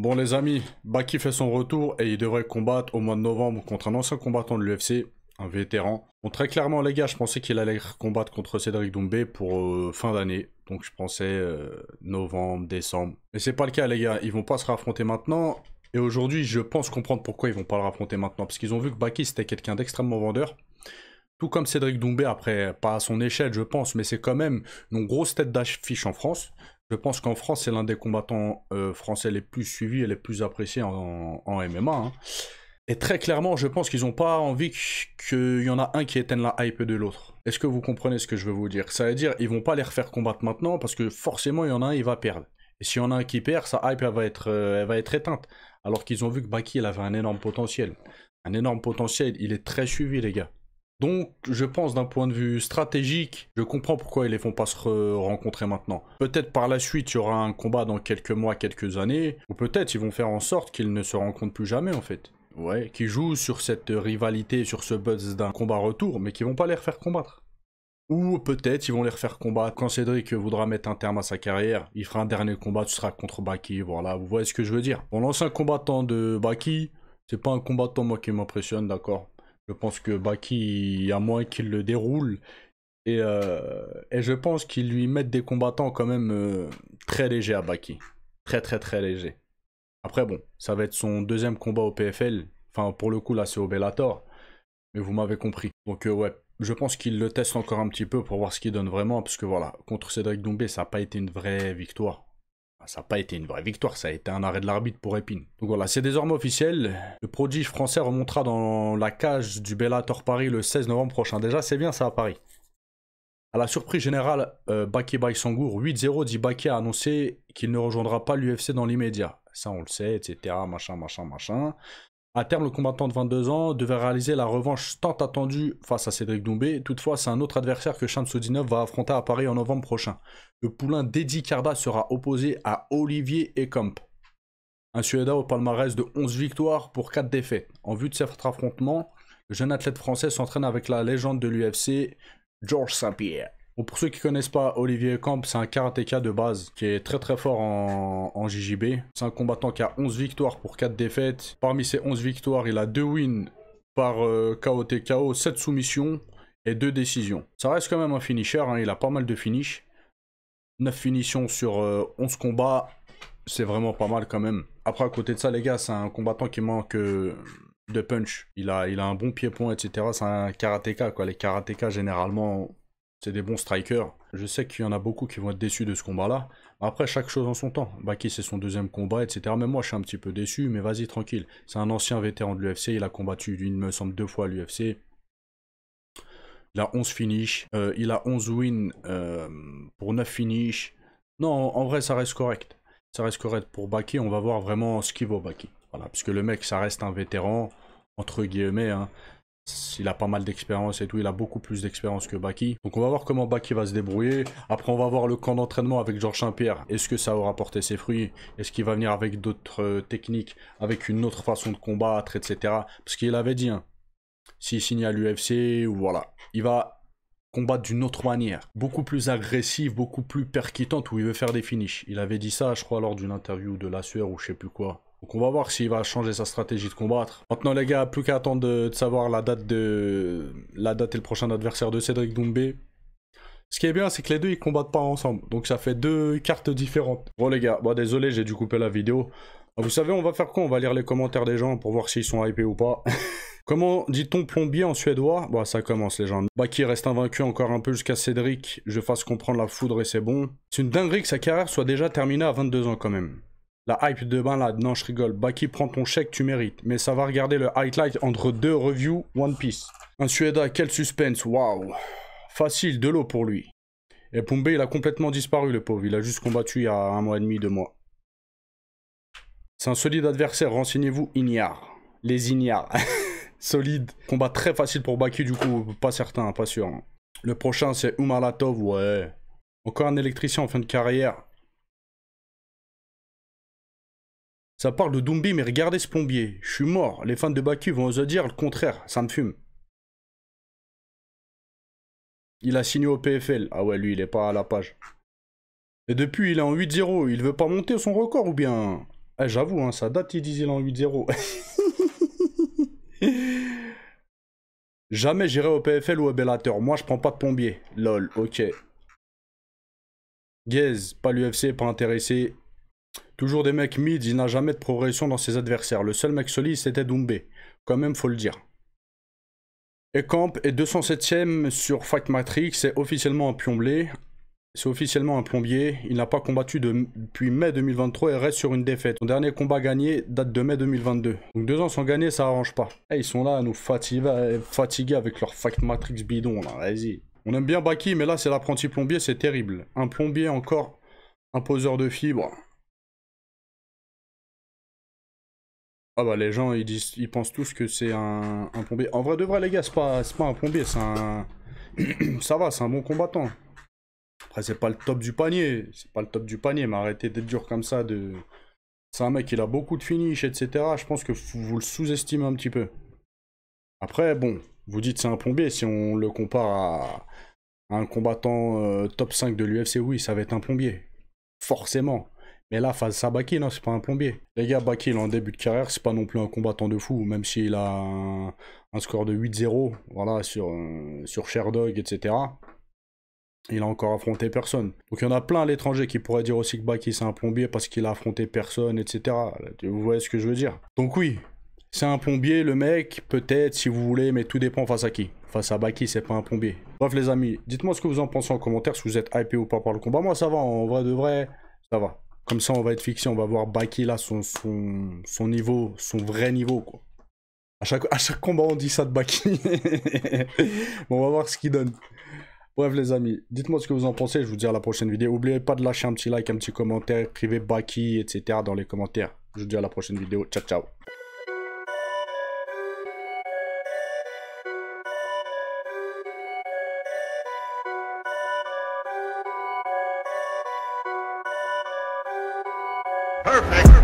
Bon les amis, Baki fait son retour et il devrait combattre au mois de novembre contre un ancien combattant de l'UFC, un vétéran. Bon très clairement les gars, je pensais qu'il allait combattre contre Cédric Doumbé pour fin d'année. Donc je pensais novembre, décembre. Mais c'est pas le cas les gars, ils vont pas se raffronter maintenant. Et aujourd'hui je pense comprendre pourquoi ils vont pas le raffronter maintenant. Parce qu'ils ont vu que Baki c'était quelqu'un d'extrêmement vendeur. Tout comme Cédric Doumbé, après, pas à son échelle, je pense, mais c'est quand même une grosse tête d'affiche en France. Je pense qu'en France, c'est l'un des combattants français les plus suivis et les plus appréciés en MMA. Hein. Et très clairement, je pense qu'ils n'ont pas envie qu'il y en a un qui éteigne la hype de l'autre. Est-ce que vous comprenez ce que je veux vous dire? Ça veut dire ils vont pas les refaire combattre maintenant parce que forcément, il y en a un, il va perdre. Et s'il y en a un qui perd, sa hype, elle va être éteinte. Alors qu'ils ont vu que Baki, il avait un énorme potentiel. Un énorme potentiel, il est très suivi, les gars. Donc, je pense d'un point de vue stratégique, je comprends pourquoi ils ne vont pas se rencontrer maintenant. Peut-être par la suite, il y aura un combat dans quelques mois, quelques années, ou peut-être ils vont faire en sorte qu'ils ne se rencontrent plus jamais en fait. Ouais, qui jouent sur cette rivalité, sur ce buzz d'un combat retour, mais qui vont pas les refaire combattre. Ou peut-être ils vont les refaire combattre quand Cédric voudra mettre un terme à sa carrière. Il fera un dernier combat, ce sera contre Baki, voilà, vous voyez ce que je veux dire. Bon, l'ancien combattant de Baki, c'est pas un combattant moi qui m'impressionne, d'accord. Je pense que Baki, il y a moins qu'il le déroule. Et je pense qu'ils lui mettent des combattants quand même très légers à Baki. Très très très légers. Après bon, ça va être son deuxième combat au PFL. Enfin pour le coup là c'est au Bellator. Mais vous m'avez compris. Donc ouais, je pense qu'il le teste encore un petit peu pour voir ce qu'il donne vraiment. Parce que voilà, contre Cédric Doumbé, ça n'a pas été une vraie victoire. Ça n'a pas été une vraie victoire, ça a été un arrêt de l'arbitre pour Épine. Donc voilà, c'est désormais officiel. Le prodige français remontera dans la cage du Bellator Paris le 16 novembre prochain. Déjà, c'est bien ça à Paris. À la surprise générale, Baki Baisangour, 8-0, dit Baki a annoncé qu'il ne rejoindra pas l'UFC dans l'immédiat. Ça, on le sait, etc. Machin, machin, machin. À terme, le combattant de 22 ans devait réaliser la revanche tant attendue face à Cédric Doumbé. Toutefois, c'est un autre adversaire que Shamsudinov va affronter à Paris en novembre prochain. Le poulain d'Eddie Carda sera opposé à Olivier Ekamp, un Suédois au palmarès de 11 victoires pour 4 défaites. En vue de cet affrontement, le jeune athlète français s'entraîne avec la légende de l'UFC, Georges Saint-Pierre. Bon, pour ceux qui ne connaissent pas Olivier Camp, c'est un karatéka de base qui est très très fort en JJB. C'est un combattant qui a 11 victoires pour 4 défaites. Parmi ces 11 victoires, il a 2 wins par KO TKO, 7 soumissions et 2 décisions. Ça reste quand même un finisher, hein, il a pas mal de finish. 9 finitions sur 11 combats, c'est vraiment pas mal quand même. Après, à côté de ça, les gars, c'est un combattant qui manque de punch. Il a un bon pied-point, etc. C'est un karatéka, quoi. Les karatékas, généralement, c'est des bons strikers. Je sais qu'il y en a beaucoup qui vont être déçus de ce combat-là. Après, chaque chose en son temps. Baki, c'est son deuxième combat, etc. Même moi, je suis un petit peu déçu, mais vas-y, tranquille. C'est un ancien vétéran de l'UFC. Il a combattu, il me semble, 2 fois à l'UFC. Il a 11 finishes. Il a 11 wins pour 9 finishes. Non, en vrai, ça reste correct. Ça reste correct pour Baki. On va voir vraiment ce qu'il vaut, Baki. Voilà, puisque le mec, ça reste un vétéran, entre guillemets, hein. Il a pas mal d'expérience et tout, il a beaucoup plus d'expérience que Baki. Donc on va voir comment Baki va se débrouiller. Après on va voir le camp d'entraînement avec Georges Saint-Pierre. Est-ce que ça aura porté ses fruits? Est-ce qu'il va venir avec d'autres techniques, avec une autre façon de combattre, etc. Parce qu'il avait dit, hein, s'il signe à l'UFC, voilà, il va combattre d'une autre manière. Beaucoup plus agressive, beaucoup plus percutante, où il veut faire des finishes. Il avait dit ça, je crois, lors d'une interview de La Sueur ou je sais plus quoi. Donc on va voir s'il va changer sa stratégie de combattre. Maintenant les gars, plus qu'à attendre de savoir la date et le prochain adversaire de Cédric Doumbé. Ce qui est bien, c'est que les deux ils combattent pas ensemble. Donc ça fait 2 cartes différentes. Bon les gars, bon désolé, j'ai dû couper la vidéo. Vous savez, on va faire quoi? On va lire les commentaires des gens pour voir s'ils sont hypés ou pas. Comment dit-on plombier en suédois? Bon, ça commence les gens. Baki reste invaincu encore un peu jusqu'à Cédric. Je fasse comprendre la foudre et c'est bon. C'est une dinguerie que sa carrière soit déjà terminée à 22 ans quand même. La hype de malade, non je rigole. Baki, prends ton chèque, tu mérites. Mais ça va regarder le highlight entre 2 reviews One Piece. Un Suédois, quel suspense, waouh. Facile, de l'eau pour lui. Et Pumbe, il a complètement disparu le pauvre. Il a juste combattu il y a 1 mois et demi, 2 mois. C'est un solide adversaire, renseignez-vous, Ignare. Les Ignares. Solide. Combat très facile pour Baki du coup, pas certain, pas sûr. Hein. Le prochain c'est Umalatov, ouais. Encore un électricien en fin de carrière. Ça parle de Doumbé, mais regardez ce plombier. Je suis mort. Les fans de Baki vont oser dire le contraire. Ça me fume. Il a signé au PFL. Ah ouais, lui, il est pas à la page. Et depuis, il est en 8-0. Il veut pas monter son record ou bien... Eh, j'avoue, hein, ça date, ils disent il en 8-0. Jamais j'irai au PFL ou au Bellator. Moi, je prends pas de plombier. Lol, ok. Gaze, pas l'UFC, pas intéressé. Toujours des mecs mid, il n'a jamais de progression dans ses adversaires. Le seul mec solide, c'était Doumbé. Quand même, faut le dire. Et Camp est 207ème sur Fight Matrix, c'est officiellement un plombier. C'est officiellement un plombier. Il n'a pas combattu depuis mai 2023 et reste sur une défaite. Son dernier combat gagné date de mai 2022. Donc 2 ans sans gagner, ça arrange pas. Et ils sont là à nous fatiguer avec leur Fight Matrix bidon, là. Vas-y. On aime bien Baki, mais là, c'est l'apprenti plombier, c'est terrible. Un plombier encore, un poseur de fibres. Ah bah les gens ils pensent tous que c'est un plombier. En vrai de vrai les gars, c'est pas un plombier, c'est un. Ça va, c'est un bon combattant. Après c'est pas le top du panier. C'est pas le top du panier, mais arrêtez d'être dur comme ça de. C'est un mec, il a beaucoup de finish, etc. Je pense que vous le sous-estimez un petit peu. Après, bon, vous dites c'est un plombier, si on le compare à un combattant top 5 de l'UFC, oui, ça va être un plombier. Forcément. Mais là, face à Baki, non, c'est pas un plombier. Les gars, Baki, il est en début de carrière, c'est pas non plus un combattant de fou, même s'il a un score de 8-0, voilà, sur Sherdog, etc. Il a encore affronté personne. Donc il y en a plein à l'étranger qui pourraient dire aussi que Baki c'est un plombier parce qu'il a affronté personne, etc. Vous voyez ce que je veux dire? Donc oui, c'est un plombier, le mec, peut-être, si vous voulez, mais tout dépend face à qui. Face à Baki, c'est pas un plombier. Bref, les amis, dites-moi ce que vous en pensez en commentaire, si vous êtes hypé ou pas par le combat. Moi, ça va, en vrai de vrai, ça va. Comme ça, on va être fixé, on va voir Baki là, son niveau, son vrai niveau, quoi. À chaque combat, on dit ça de Baki. Bon, on va voir ce qu'il donne. Bref, les amis, dites-moi ce que vous en pensez. Je vous dis à la prochaine vidéo. N'oubliez pas de lâcher un petit like, un petit commentaire, écrivez Baki, etc. dans les commentaires. Je vous dis à la prochaine vidéo. Ciao, ciao. Perfect.